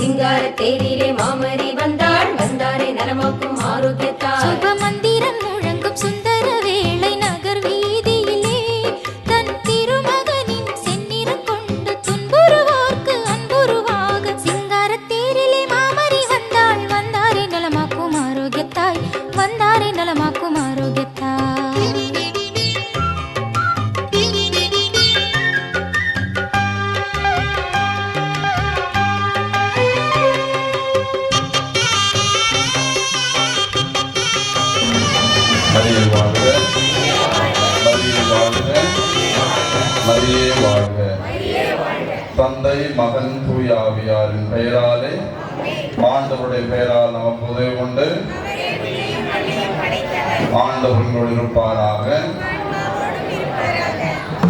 சிங்கார தேரிலே மாமரி வந்தாள் வந்தாரே நலமாக்கும் ஆரோக்கியத்தால் சுப மந்திரம் முழங்கும் சுந்தர வேளை நகர் வீதியிலே தன் திருமகனின் செந்நிறம் கொண்டு துன்புறுவோர்க்கு அன்புருவாக சிங்கார தேரிலே மாமரி வந்தாள் வந்தாரே நலமாக்கும் ஆரோக்கியத்தாய் வந்தாரே நலமாக்கும் ஆரோக்கியத்தாய் மரியே வாழ்க, மரியே வாழ்க, மரியே வாழ்க. தந்தை மகன் தூய ஆவியாரின் பெயராலே ஆண்டவருடைய பெயரால் நமக்கு உதவி கொண்டு ஆண்டவர்களோடு இருப்பாராக.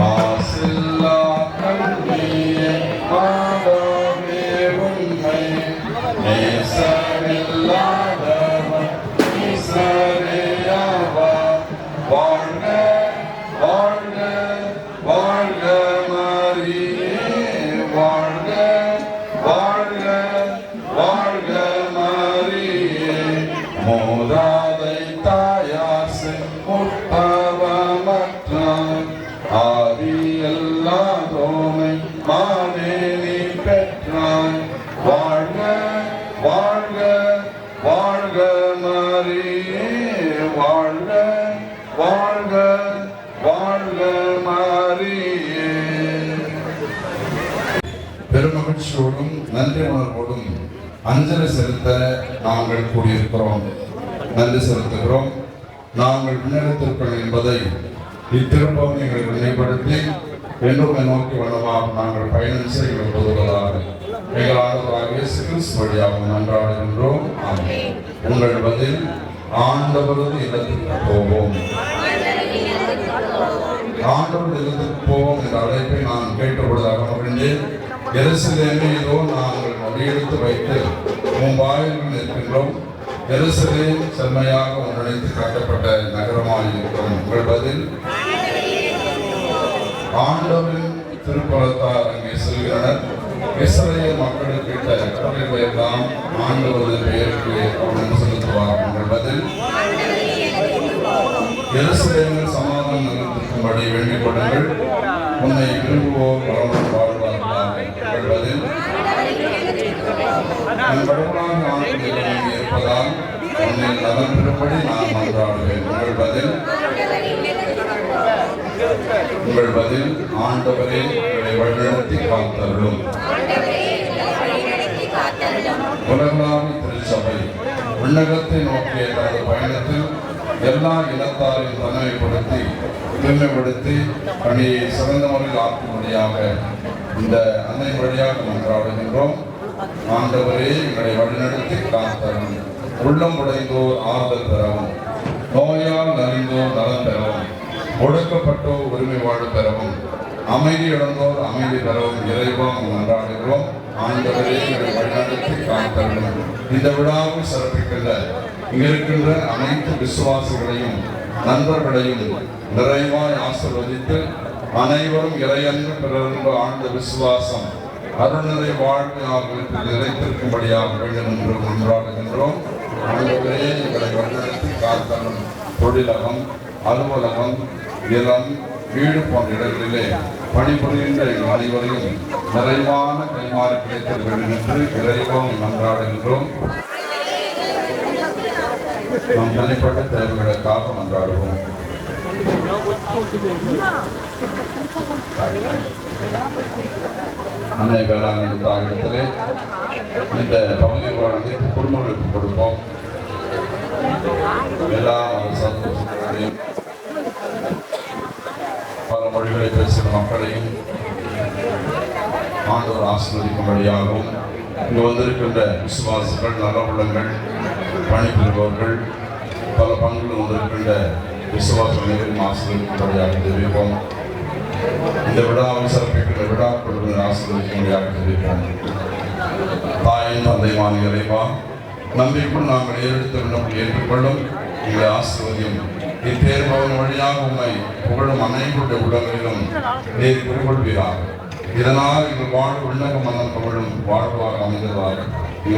மாசில்லா கண்ணியே மாதாவே உம்மை நேசமில்லாதவன் வாழ்க வாழ்க வாழ்க மரியே வாழ்க வாழ்க வாழ்க மரியே மோதாதை தாயாசு முற்பவமற்றான் ஆவியல்லாதோமை மானேனி பெற்றான் வாழ்க வாழ்க வாழ்க மரியே வாழ்க வாழ்க வாழ்க மரியே. பெருமகிழ்ச்சியோடும் நன்றி உணர்வோடும் அஞ்சலி செலுத்த நாங்கள் கூடியிருக்கிறோம். நன்றி செலுத்துகிறோம். நாங்கள் முன்னெடுத்திருக்கிறோம் என்பதை இத்திருப்பம் எங்களை நினைவுபடுத்தி என்றும் நோக்கி வளமாக நாங்கள் பயணம் செய்ய உதவுவதாக எங்கள் ஆண்டவராகிய இயேசு கிறிஸ்து வழியாக மன்றாடுகின்றோம். ஆமென். உங்கள் பதில் ஆண்டவரது இல்லத்திற்கு போவோம். ஆண்டவர் இல்லத்திற்கு போவோம் என்ற அழைப்பை நான் கேட்டபொழுதாக மகிழ்ந்தேன். எருசலேமே இதோ நாங்கள் அடியெடுத்து வைத்து வாயில்கள் நிற்கின்றோம். எருசலேம் செம்மையாக ஒன்றிணைத்து கட்டப்பட்ட நகரமாக இருக்கிறோம். உங்கள் பதில் ஆண்டவரின் திருப்பலத்தார் அங்கே செல்கிறனர். இஸ்ரேல் மக்களுக்கு இட்ட கட்டளைகளை எல்லாம் ஆண்டவரது பெயருக்கு அவர்கள் செலுத்துவார். உங்கள் பதில் எருசலேமில் சமாதானம் நிலைத்திருக்கும்படி வேண்டிக் கொள்ளுங்கள். உன்னை விரும்புவோர் வளமுடன் வாழ்வார்களாக. உங்கள் பதில் என் கடவுளாக ஆண்டவரில் இருப்பதால் உன்னை நலம் பெறும்படி நான் மன்றாடுவேன். உங்கள் பதில் ஆண்டவரே உங்களை வழிநடத்தி காத்தருளும். உலகளாவிய திருச்சபை விண்ணகத்தை நோக்கிய தனது பயணத்தில் எல்லா இனத்தாரையும் தன்மைப்படுத்தி தூய்மைப்படுத்தி பணியை சிறந்த முறையில் ஆக்கும்படியாக இந்த அன்னை வழியாக மன்றாடுகின்றோம். ஆண்டவரே எங்களை வழிநடத்தி காத்தருளும். உள்ளம் உடைந்தோர் ஆறுதல் பெறவும், நோயால் நலிந்தோர் நலம் பெறவும், ஒடுக்கப்பட்டோர் உரிமை வாழ பெறவும், அமைதி இழந்தோர் அமைதி பெறவும் இறைவா மன்றாடுகிறோம். ஆண்டவரே எங்களை வழிநடத்தி காத்தருளும். இந்த விழாவை சிறப்பிக்கின்ற இங்கிருக்கின்ற அனைத்து விசுவாசிகளையும் நண்பர்களையும் நிறைவாய் ஆசீர்வதித்து அனைவரும் இறையன்பு பிறர்ந்து ஆழ்ந்த விசுவாசம் அருள்நிறை வாழ்வு ஆகியவற்றில் நிலைத்திருக்கும்படியாக வேண்டும் என்று மன்றாடுகின்றோம். ஆண்டவரே எங்களை வழிநடத்தி காத்தருளும். தொழிலகம், அலுவலகம், இளம், வீடு போன்ற இடங்களிலே பணிபுரிகின்ற எங்கள் அனைவரையும் நிறைவான கைமாறு கிடைத்தல் வேண்டும் என்று இறைவம் மன்றாடுகின்றோம். நாம் தனிப்பட்ட தேவைகளுக்காக மன்றாடுவோம். அன்னை வேளாண் தாயிடத்திலே இந்த பகுதியில் வாழ்ந்து குடும்பங்களுக்கு கொடுப்போம். எல்லா சந்தோஷங்களையும் பல மொழிகளை பேசுகிற மக்களையும் ஆண்டவர் ஆசீர்வதிக்கும்படியாகவும் இங்கு வந்திருக்கின்ற விசுவாசிகள், நல உள்ளங்கள், பணிபுரிபவர்கள், பல பங்குகள் வந்திருக்கின்ற விசுவாச அனைவரும் ஆசீர்வதிக்கும்படியாக தெரிவிப்போம். இந்த விழாவை சிறப்பிக்கின்ற விழா குழுவினர் ஆசீர்வதிக்கும்படியாக தெரிவிப்போம். தாயின் தந்தைமான இறைவா, நம்பிக்குள் நாங்கள் ஏறெடுத்த விண்ணப்பம் ஏற்றுக்கொள்ளும் எங்களை ஆசீர்வதியும். இத்தேர்பவன் வழியாக உண்மை புகழும் அனைவருடைய உலகிலும் நீர் குறிக்கொள்வீராக. இதனால் எங்கள் வாழ்வு உள்ளக மன்னம் தமிழும் வாழ்வாக அமைந்ததாக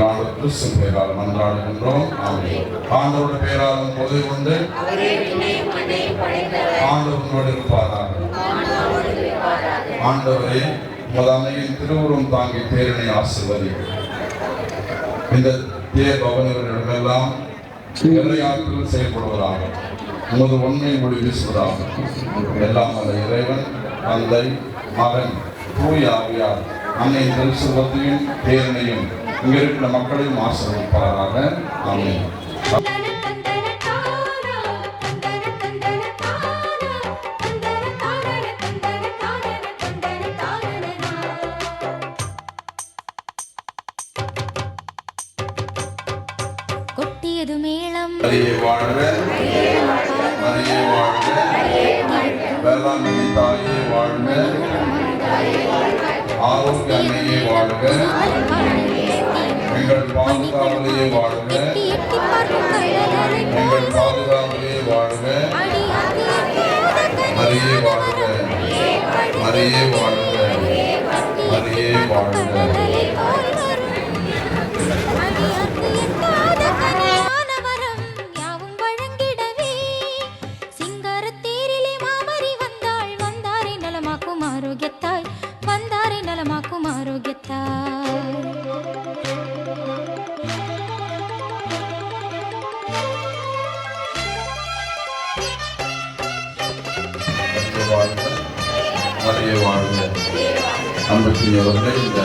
ஆண்டவர் கிறிஸ்து பெயரால் மன்றாடுகின்றோம். ஆண்டவருடைய பெயராலும் பொது கொண்டு ஆண்டவரோடு இருப்பாராக. ஆண்டவரே, உமது அன்னையின் திருவுருவம் தாங்கி பேரணி ஆசிர்வதி. இந்த தேர் பவனவர்களிடமெல்லாம் இறையாற்றல் செயல்படுவதாக, உமது உண்மை மொழி வீசுவதாக. எல்லாம் அந்த இறைவன், தந்தை, மகன், தூய ஆவியார் அன்னையின் திருச்சுவத்தையும் பேரனையும் இங்க இருக்கிற மக்களையும் ஆசீர்வதிப்பாராக. ஆமென். கொட்டியது மேளம் மரியே வாழ்க, மரியே வாழ்க, வேளாங்கண்ணி தாயே வாழ்க, ஆரோக்கிய அன்னையே வாழ்க, எங்கள் பாதுகாவலையே வாழ்க, எங்கள் பாதுகாவலையே வாழ்க, மரியே வாழ்க, மரியே வாழ்க, மரியே வாழ்க. மரியே வாழ்க. அன்புக்குரியவர்களே, இந்த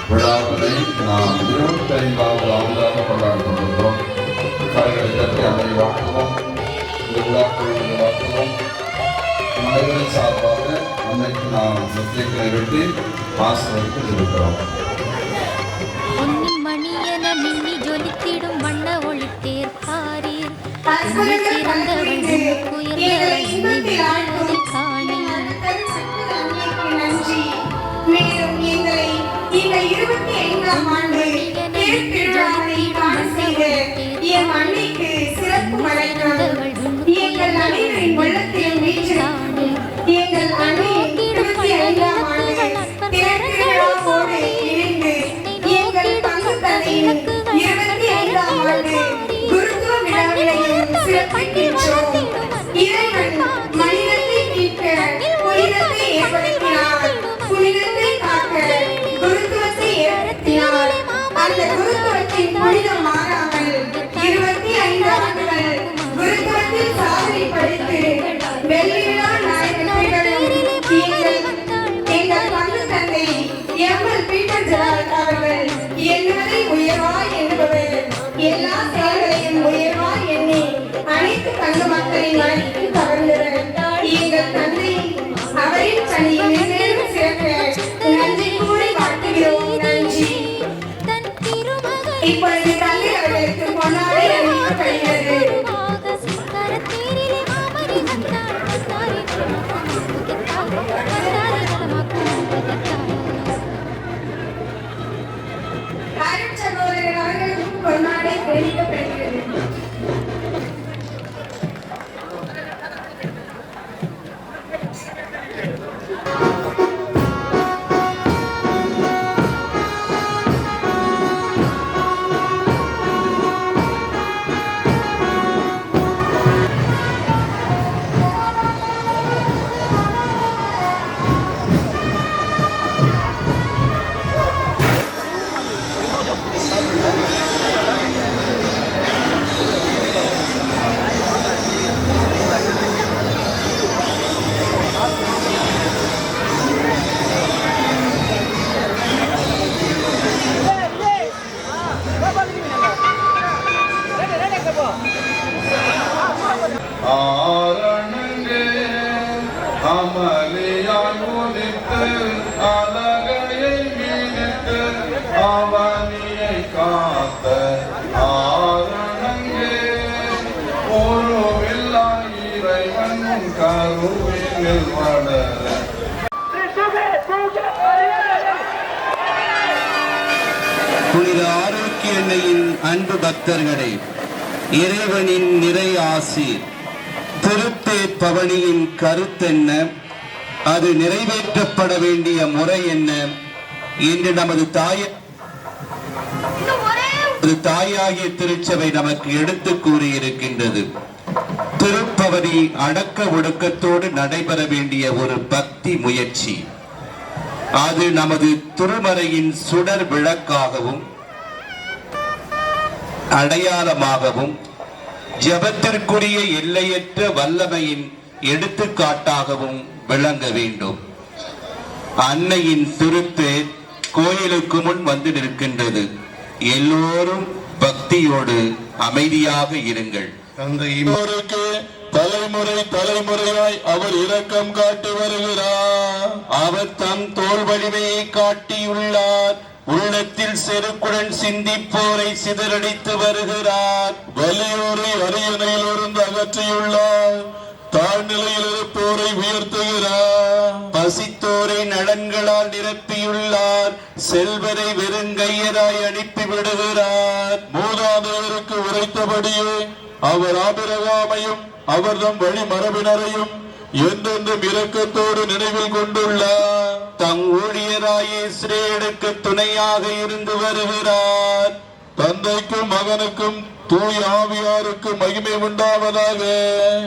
விழாவினை நாம் 25வது ஆண்டாக கொண்டாடி கொண்டிருக்கிறோம். காய்களை தட்டி அன்னை வாழ்த்துவோம், இந்த விழாக்களை வாழ்த்துவோம். மனிதரின் சார்பாக அன்னைக்கு நாம் நிச்சயங்களை வெட்டி ஆசிர்வதித்து இருக்கிறோம். மணியன மின்னி ஜொலித்திடும் வண்ண ஒளி தேர்ப்பாரீர் நன்றி. மேலும் எங்களை இந்த 25ஆம் ஆண்டு திருவிழாவை காண செய்த என் அன்னைக்கு சிறப்பு வணக்கம். எங்கள் அனைவரின் உள்ளத்திலும் வீற்றிருக்கும் எங்கள் அன்னையின் 25ஆம் ஆண்டு திருவிழாவோடு இணைந்து எங்கள் பங்கு தந்தையின் 25ஆம் ஆண்டு குருத்துவ விழாவினையும் சிறப்பிக்கின்றோம். இறைவன் மனிதத்தை மீட்க புனிதத்தை ஏற்படுத்தினார், புனிதத்தை காக்க குருத்துவத்தை ஏற்படுத்தினார். அந்த குருத்துவத்தின் புனிதம் மாறாமல் 25 ஆண்டுகள் குருத்துவத்தில் சாதனை படைத்து வெள்ளி விழா நாயகர்களும் எங்கள் பங்கு தந்தை எம்எல் பீட்டர் ஜெரால்ட் அவர்கள் என்னவரை உயர்வாய் என்பவர் எல்லா செயல்களையும் உயர்வாய் எண்ணி அனைத்து பங்கு மக்களின் மனதிற்கு கவர்ந்தவர் எங்கள் தந்தை. அவரின் பணியை மென்மேலும் சிறக்க நன்றி கூறி வாழ்த்துகிறோம். நன்றி. இப்பொழுது தந்தை அவர்களுக்கு பொன்னாடை அணிவிக்கப்படுகிறது. அருட்சகோதரர் அவர்களுக்கும் பொன்னாடை தெரிவிக்கப்படுகிறது. ஆரணங்கே அமளியாய் உதித்து அலகையை மீதித்து அவனியை காத்த ஆரணங்கே ஒருவில்லா இறைவன் கருவினில் வளர. புனித ஆரோக்கிய எண்ணெயின் அன்பு பக்தர்களே, இறைவனின் நிறை ஆசி திருத்தேர் பவனியின் கருத்தென்ன? அது நிறைவேற்றப்பட வேண்டிய முறை என்ன என்று நமது தாயாகிய திருச்சபை நமக்கு எடுத்து கூறியிருக்கின்றது. திருப்பவனி அடக்க ஒடுக்கத்தோடு நடைபெற வேண்டிய ஒரு பக்தி முயற்சி. அது நமது திருமறையின் சுடர் விளக்காகவும் அடையாளமாகவும் ஜெபத்திற்குரிய எல்லையற்ற வல்லமையின் எடுத்துக்காட்டாகவும் விளங்க வேண்டும். அன்னையின் திருத்தேர் கோயிலுக்கு முன் வந்து நிற்கின்றது. எல்லோரும் பக்தியோடு அமைதியாக இருங்கள். தந்தைக்கு தலைமுறை தலைமுறையாய் அவர் இரக்கம் காட்டி வருகிறார். அவர் தம் தோல் வலிமையை காட்டியுள்ளார். உள்ளத்தில் செருக்குடன் சிந்திப்போரை சிதறடித்து வருகிறார். வலியோரை அரியணையிலிருந்து அகற்றியுள்ளார். தாழ்நிலையில் இருப்போரை உயர்த்துகிறார். பசித்தோரை நலன்களால் நிரப்பியுள்ளார். செல்வரை வெறுங்கையராய் அனுப்பிவிடுகிறார். மூதாதையருக்கு உரைத்தபடியே அவர் ஆபிரகாமையும் அவர்தம் வழி மரபினரையும் என்றென்றும் இரக்கத்தோடு நினைவில் கொண்டுள்ளார். தம் ஊழியராய இஸ்ரேலுக்கு துணையாக இருந்து வருகிறார். தந்தைக்கும் மகனுக்கும் தூய் ஆவியாருக்கு மகிமை உண்டாவதாக.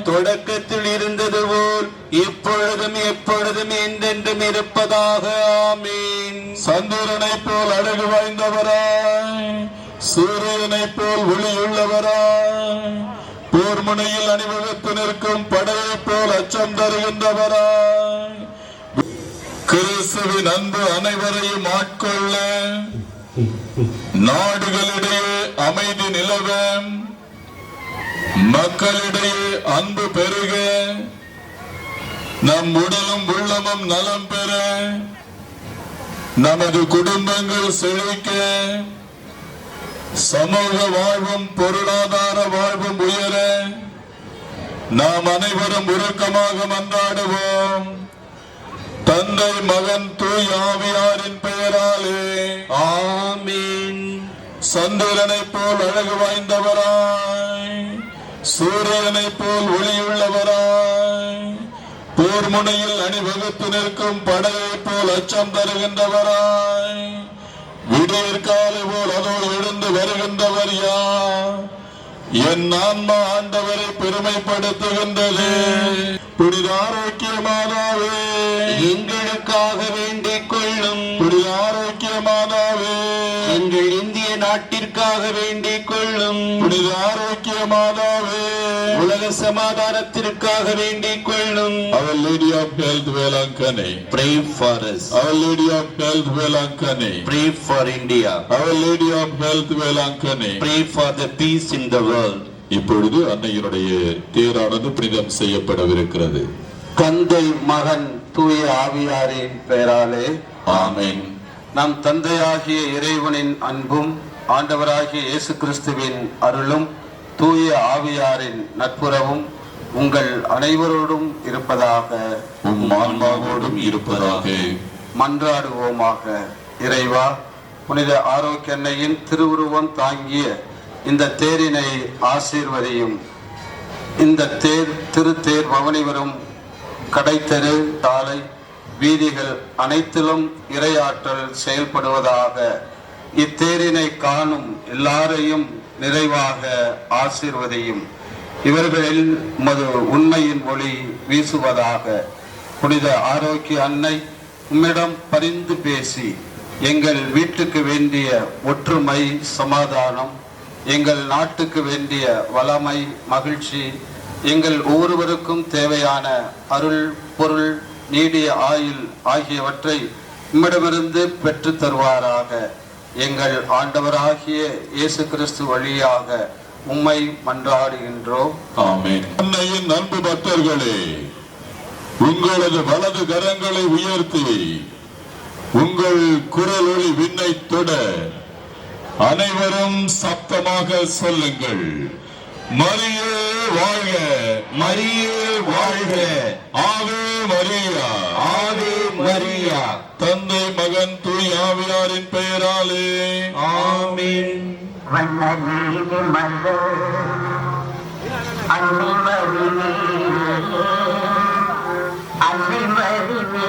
தொடக்கத்தில் இருந்தது போல் இப்பொழுதும் எப்பொழுதும் என்றென்றும் இருப்பதாக. ஆமீன். சந்திரனை போல் அழகு வாய்ந்தவராய், சூரியனை போல் ஒளியுள்ளவராய், போர் முனையில் அணிவகுத்து நிற்கும் படையை போல் அச்சம் தருகின்றவராய், கிறிஸ்துவின் அன்பு அனைவரையும் ஆட்கொள்ள நாடுகளிடையே அமைதி நிலவ, மக்களிடையே அன்பு பெருக, நம் உடலும் உள்ளமும் நலம் பெற, நமது குடும்பங்கள் செழிக்க, சமூக வாழ்வும் பொருளாதார வாழ்வும் உயர நாம் அனைவரும் உருக்கமாக மன்றாடுவோம். தந்தை மகன் தூய் ஆவியாரின் பெயராலே ஆமீன். சந்திரனை போல் அழகு வாய்ந்தவராய், சூரியனை போல் ஒளியுள்ளவராய், போர் முனையில் அணிவகுத்து நிற்கும் படையை போல் அச்சம் தருகின்றவராய், விடியற்காலை போல் அதோ எழுந்து வருகின்றவர் யார்? என் ஆன்மா ஆண்டவரை பெருமைப்படுத்துகின்றது. புனித ஆரோக்கிய மாதாவே எங்களுக்காக வேண்டிக் கொள்ளும். புனித ஆரோக்கிய மாதாவே எங்கள் இந்திய நாட்டிற்காக வேண்டிக் கொள்ளும். புனித ஆரோக்கிய மாதாவே உலக சமாதானத்திற்காக வேண்டிக் கொள்ளும். Our Lady of Health Velankanni, Pray for us. Our Lady of Health Velankanni, Pray for India. Our Lady of Health Velankanni. Pray for the peace in the world. இப்பொழுது அன்னையினுடைய தேரானது புனிதம் செய்யப்படவிருக்கிறது. தந்தை மகன் தூய ஆவியாரின் பெயராலே ஆமென். நம் தந்தையாகிய இறைவனின் அன்பும் ஆண்டவராகிய இயேசு கிறிஸ்துவின் அருளும் தூய ஆவியாரின் நட்புறவும் உங்கள் அனைவரோடும் இருப்பதாக, உம் ஆன்மாவோடும் இருப்பதாக. மன்றாடுவோமாக. இறைவா, புனித ஆரோக்கிய அன்னையின் திருவுருவம் தாங்கிய இந்த தேரினை ஆசீர்வதியும். இந்த திருத்தேர் பவனி வரும் கடைத்தெரு, சாலை, வீதிகள் அனைத்திலும் இறையாற்றல் செயல்படுவதாக. இத்தேரினை காணும் எல்லாரையும் நிறைவாக ஆசீர்வதியும். இவர்களில் உமது உண்மையின் ஒளி வீசுவதாக. புனித ஆரோக்கிய அன்னை, உம்மிடம் பரிந்து பேசி எங்கள் வீட்டுக்கு வேண்டிய ஒற்றுமை, சமாதானம், எங்கள் நாட்டுக்கு வேண்டிய வளமை, மகிழ்ச்சி, எங்கள் ஒவ்வொருவருக்கும் தேவையான அருள், பொருள், நீடிய ஆயுள் ஆகியவற்றை உம்மிடமிருந்து பெற்று தருவாராக. எங்கள் ஆண்டவராகிய இயேசு கிறிஸ்து வழியாக உம்மை மன்றாடுகின்றோம். ஆமென். அன்னையின் அன்பு பக்தர்களே, உங்களது வலது கரங்களை உயர்த்தி உங்கள் குரல் ஒளி விண்ணை தொட அனைவரும் சப்தமாக சொல்லுங்கள். மரியே வாழ்க, மரியே வாழ்க, ஆவே மரியா, ஆவே மரியா. தந்தை மகன் தூய் ஆவியாரின் பெயராலே ஆமீன். வண்ணநீதி மலர் அன்னை மரியே, அன்னை மரியே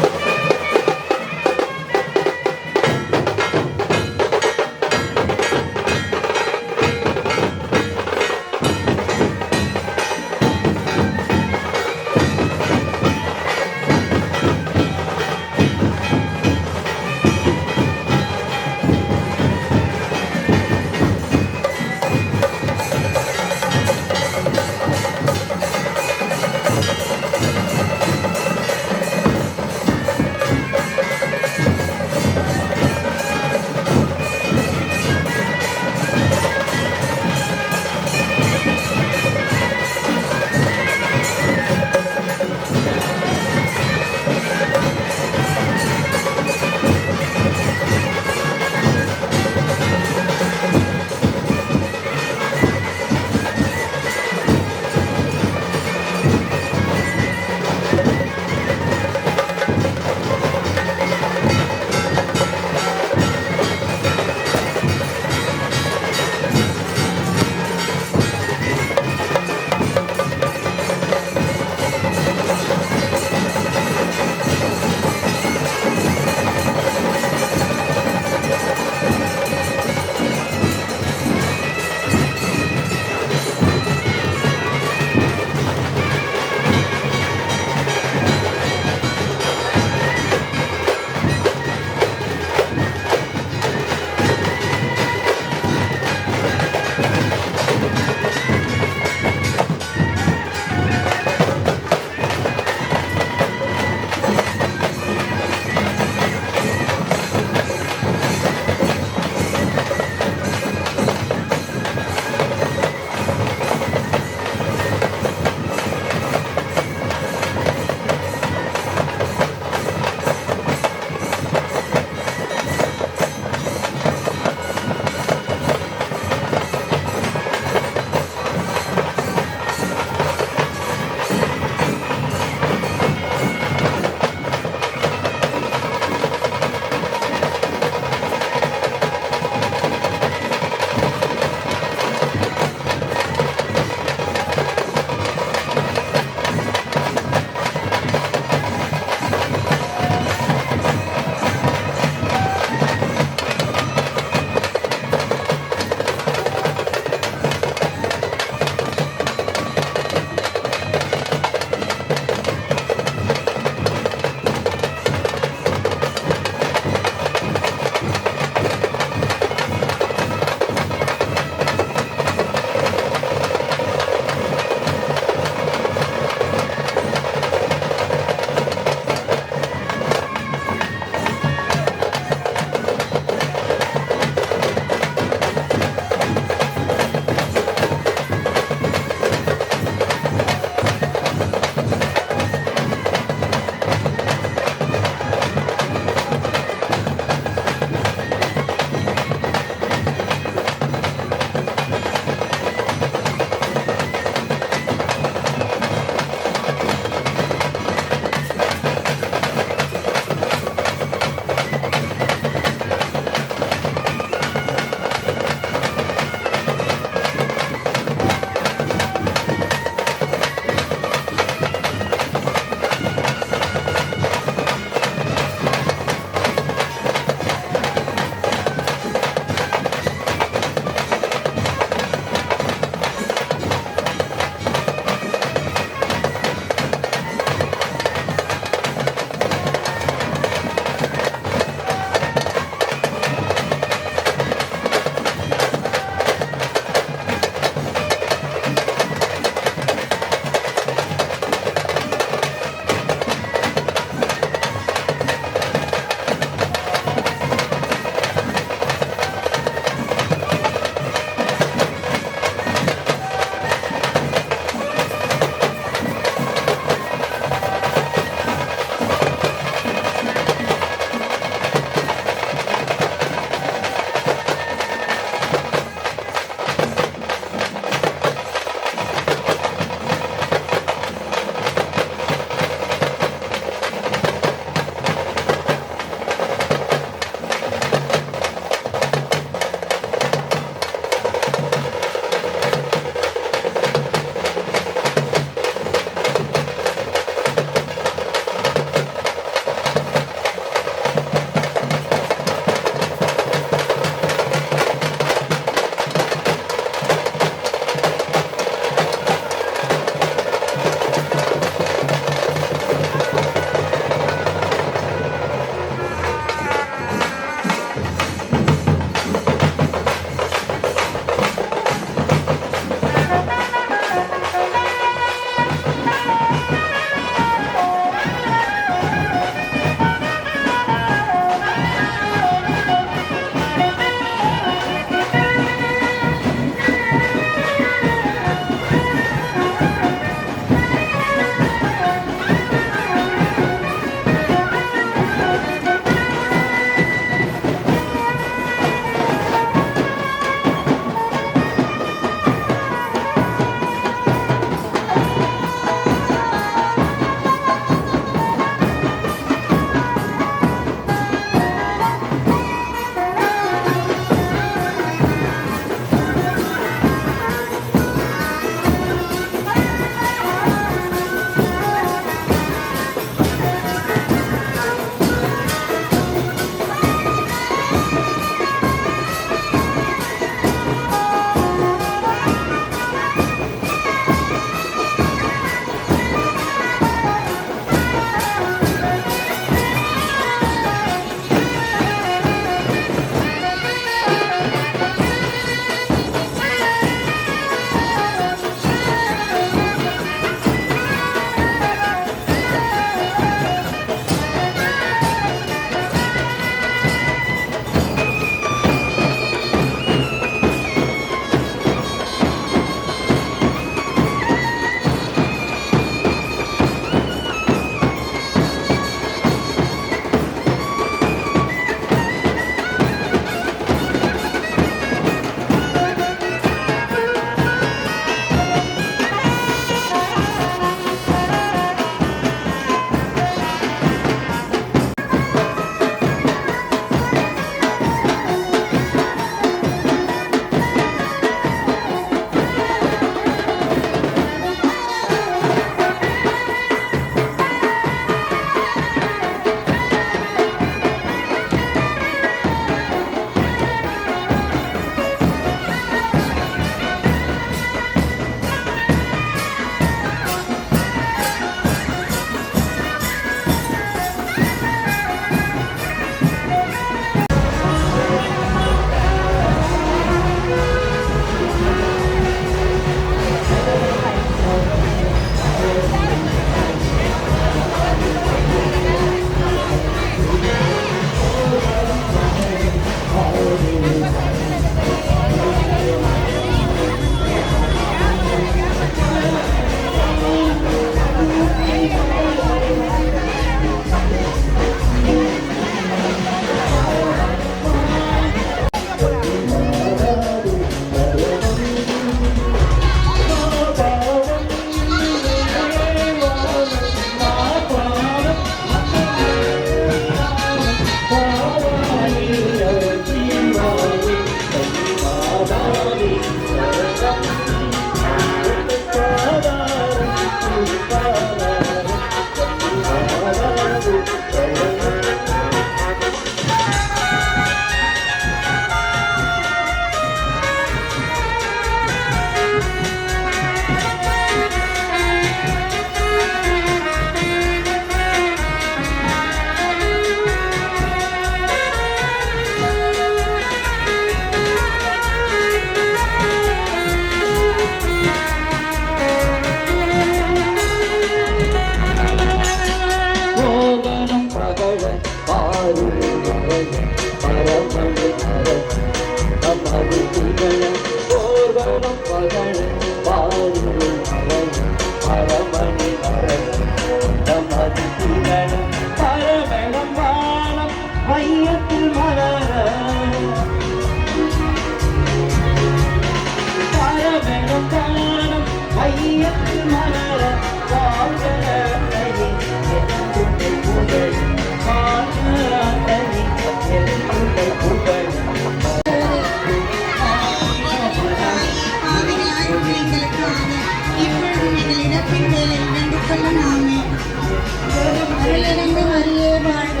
அருளிருந்து மரியே வாழ்க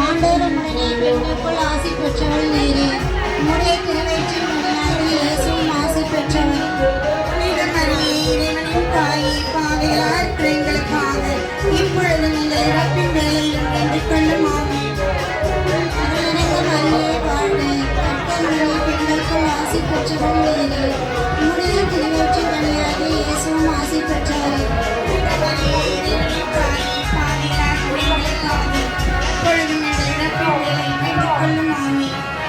ஆண்டவர் உடனே பெண்களுக்குள் ஆசி பெற்றவள் நீரே உம்முடைய திருவயிற்றின் கனியாகிய இயேசுவும் ஆசி பெற்றவர். புனித மரியே இறைவனின் தாயே பாவிகளாய் இருக்கிற எங்களுக்காக இப்பொழுது நீங்கள் இறப்பின் வேளையில் வேண்டிக் கொள்ளும் ஆமென். அருளிருந்து மரியே வாழ்க கர்த்தருடைய பெண்களுக்குள் ஆசி பெற்றவள் நீரே உம்முடைய திருவயிற்றின் கனியாகிய இயேசுவும் ஆசி பெற்றவர். புனித மரியே இறைவனின் தாயே பாவிகளாய் இருக்கிற எங்களுக்காக இப்பொழுது நீங்கள் இறப்பின் வேளையில் வேண்டிக் கொள்ளும் ஆமென்.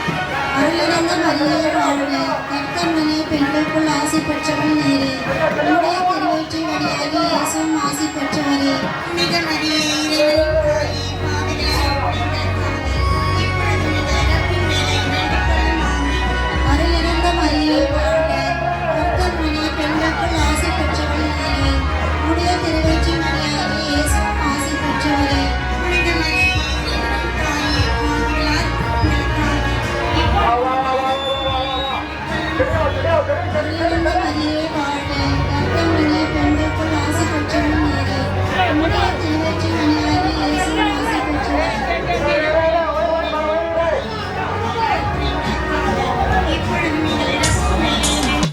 அருளிருந்து மரியே வாழ்க கர்த்தருடைய பெண்களுக்குள் ஆசி பெற்றவள் நீரே உம்முடைய திருவயிற்றின் கனியாகிய இயேசுவும் ஆசி பெற்றவரே. புனித மரியே இறைவனின் தாயே பாவிகளாய் இருக்கிற எங்களுக்காக இப்பொழுது நீங்கள் இறப்பின் வேளையில் வேண்டிக் கொள்ளும் ஆமென். அருளிருந்து மரியே வாழ்க கர்த்தருடைய பெண்களுக்குள் ஆசி பெற்றவள் நீரே உம்முடைய திருவயிற்றின் கனியாகிய இயேசுவும் ஆசி பெற்றவரே. புனித மரியே இறைவனின் தாயே பாவிகளாய் அருளிருந்து மரியே வாழ்க கர்த்தருடைய பெண்களுக்குள் ஆசி பெற்றவள் நீரே உம்முடைய திருவயிற்றின் கனியாகிய இயேசுவும் ஆசி பெற்றவரே. இப்பொழுது நீங்கள் இறப்பின் வேளையில்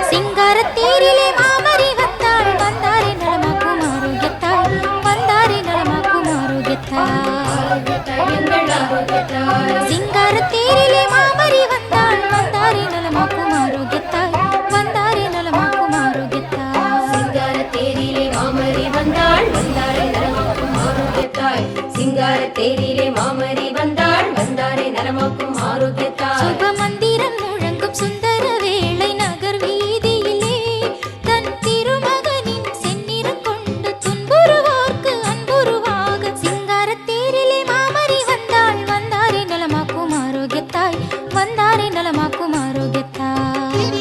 சிங்காரத்தேரிலே மாமரி வந்தாள் வந்தாரே நலமாக்கும் ஆரோக்கியத்தாய் வந்தாரே நலமாக்கும் ஆரோக்கியத்தாய் எங்கள் ஆரோக்கியத்தாய் சிங்காரத்தேரிலே மாமரி வந்தாள் வந்தாரே நலமாக்கும் ஆரோக்கியத்தாய் வந்தாரே நலமாக்கும் ஆரோக்கியத்தாய் சிங்கார தேரிலே மாமரி வந்தாள் வந்தாரே நலமாக்கும் ஆரோக்கியத்தாய் சிங்கார தேரிலே மாமரி வந்தாள் வந்தாரே நலமாக்கும் ஆரோக்கியத்தாய் சுப மந்திரம் முழங்கும் சுந்தர வேளை நகர் வீதியிலே தன் திருமகனின் செந்நிறம் கொண்டு துன்புறுவோர்க்கு அன்புருவாக சிங்காரத்தேரிலே மாமரி வந்தாள் வந்தாரே நலமாக்கும் ஆரோக்கியத்தாய் வந்தாரே நலமாக்கும் ஆரோக்கியத்தாய்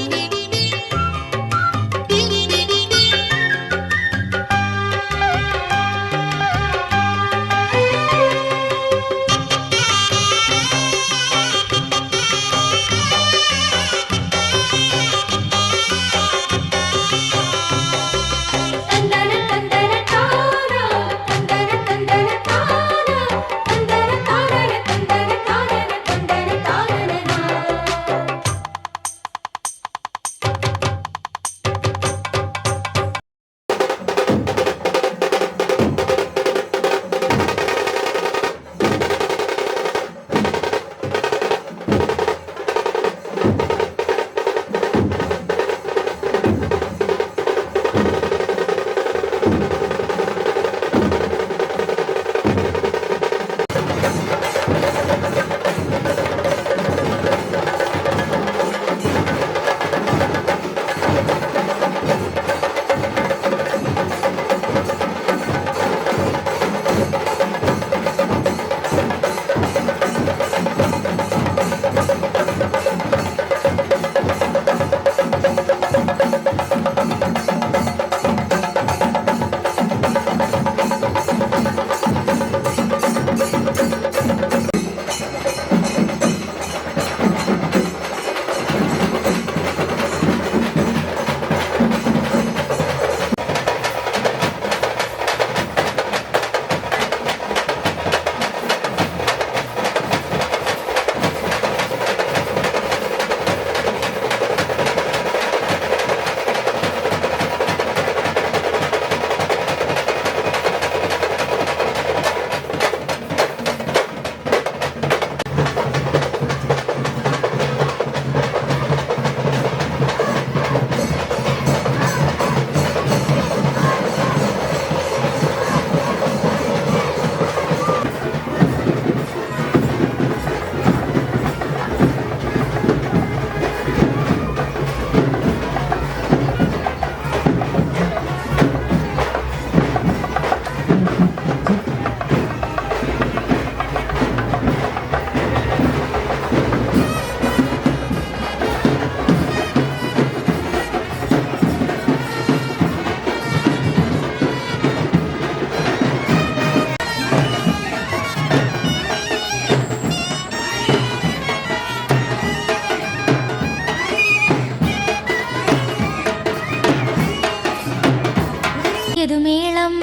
கொட்டியது மேளம்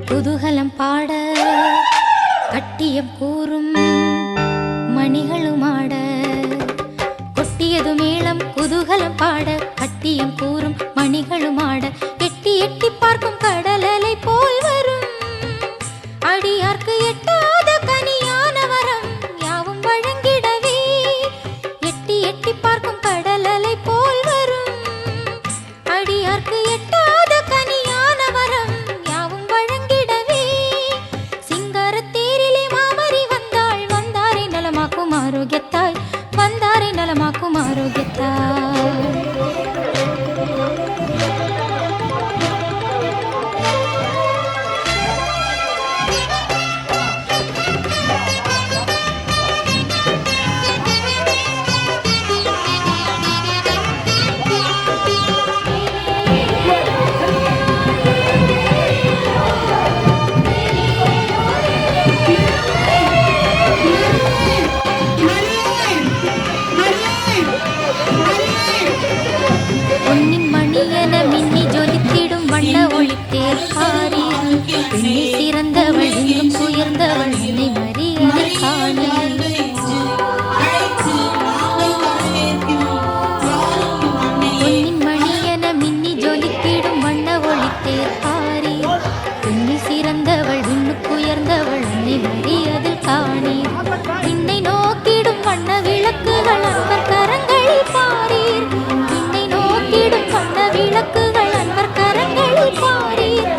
குதூகலம் பாட கட்டியம் கூறும் மணிகளும் ஆட. கொட்டியது மேளம் குதூகலம் பாட கட்டியம் கூறும் மணிகளும் ஆட. எட்டி எட்டி பார்க்கும் கடலலை போல் வரும் அடியார்க்கு எட்டாத கனியான வரம் யாவும் வழங்கிடவே. எட்டி எட்டி பார்க்கும் கடலலை போல் வரும் அடியார்க்கு எட்டாத கனியான வரம் யாவும் வழங்கிடவே. சிங்காரத் தேரிலே மாமரி வந்தாள் வந்தாரை நலமாக்கும் ஆரோக்கியத்தாய் வந்தாரை நலமாக்கும் ஆரோக்கியத்தாய். பொன்னின் மணியென மின்னி ஜொலித்திடும் வண்ண ஒளித்தேர் காரி. பெண்ணில் சிறந்தவள் இன்னும் உயர்ந்தவள் என்னை மரியாதை காணி. பொன்னின் மணியென மின்னி ஜொலித்திடும் வண்ண ஒளித்தேர் காரி. பெண்ணில் சிறந்தவள் இன்னும் உயர்ந்தவள் என்னை மரியாதை காணி. இன்னை நோக்கிடும் வண்ண விளக்குகள் அன்பர் கரங்களில் பாரீர். இன்னை நோக்கிடும் வண்ண விளக்குகள் அன்பர் கரங்களில் பாரீர்.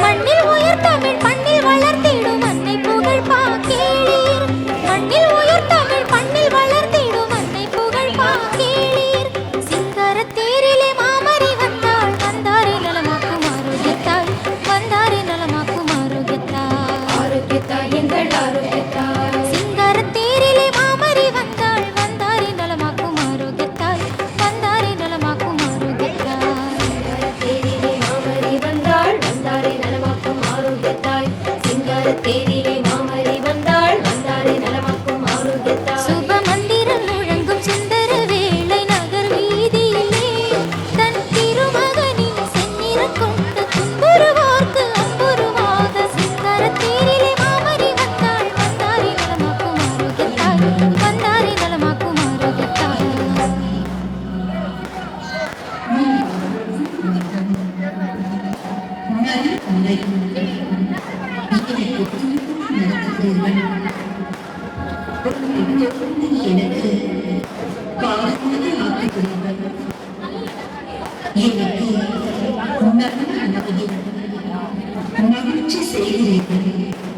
மண்ணில் உயர் தமிழ் மண்ணில் வளர்த்திடும் அன்னை புகழ் பாக்கேளீர். மண்ணில் உயர் தமிழ் மண்ணில் வளர்த்திடும் அன்னை புகழ் பாக்கேளீர். சிங்காரத் தேரிலே மாமரி வந்தாள் வந்தாரை நலமாக்கும் ஆரோக்கியத்தாய் வந்தாரை நலமாக்கும் ஆரோக்கியத்தாய். ஆரோக்கியத்தாய் எங்கள் ஆரோக்கியத்தாய். சிங்காரத் தேரிலே மாமரி வந்தாள் வந்தாரை நலமாக்கும் ஆரோக்கியத்தாய் வந்தாரை நலமாக்கும் ஆரோக்கியத்தாய். தேரிலே மாமரி வந்தாள் வந்தாரை நலமாக்கும் ஆரோக்கியத்தாய். சிங்காரத் தேரிலே மாமரி வந்தாள் வந்தாரை நலமாக்கும் ஆரோக்கியத்தாய். சுப மந்திரம் முழங்கும் சுந்தர வேளை நகர் வீதியிலே தன் திருமகனின் செந்நிறம் கொண்டு துன்புறுவோர்க்கு அம்புருவாக. சிங்காரத் தேரிலே மாமரி வந்தாள் வந்தாரை நலமாக்கும் ஆரோக்கியத்தாய் வந்தாரை நலமாக்கும் ஆரோக்கியத்தாய். மகிழ்ச்சி செய்கிறீர்கள்.